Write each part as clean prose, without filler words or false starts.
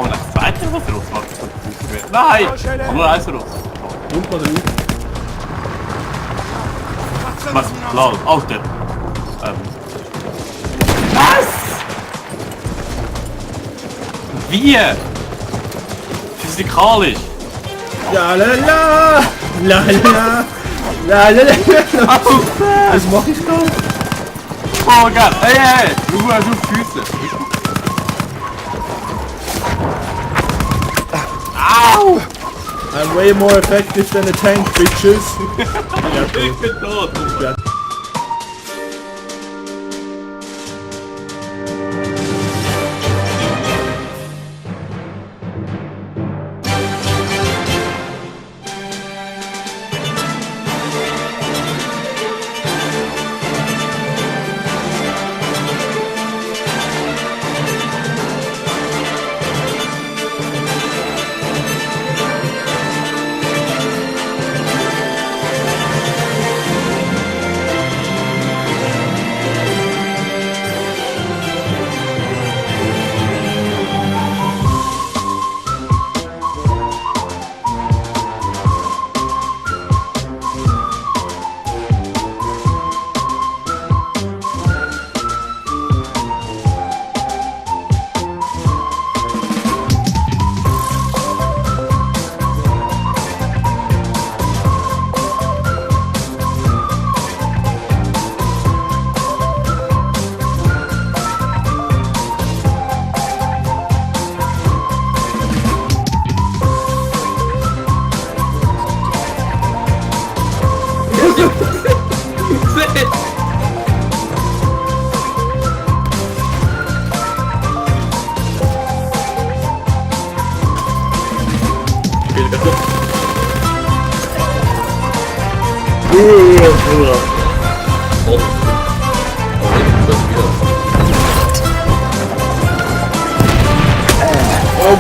man als Zweiter was raus? Warte, das funktioniert. Nein! Komm nur eins raus. Unten oder nicht? Was? Lol, Alter. Was? Wie? Physikalisch. Ja, la la! La la! La la la! Alter! Was mach ich da? Oh Gott! Hey, hey! Du hast auf die Füße. Au! I'm way more effective than a tank, bitches! Ich bin tot. Ja.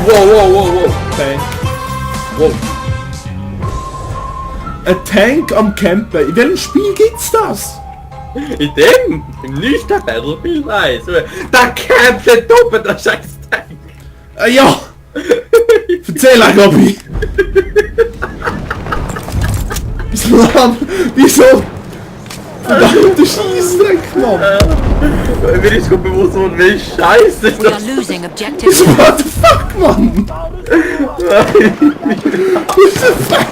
Wow. Tank. Wow. Ein Tank am Campen. In welchem Spiel gibt's das? In dem? Im nächsten Battlefield 1. Da campt der Doppel, der scheiß Tank. Ja! Erzähl ein, Robby! Wieso? Verdammte Scheißdreck, Mann! Mir ist gut bewusst worden, wie scheiße We are das losing objective. What the fuck, Mann? What the fuck?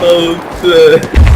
Alter.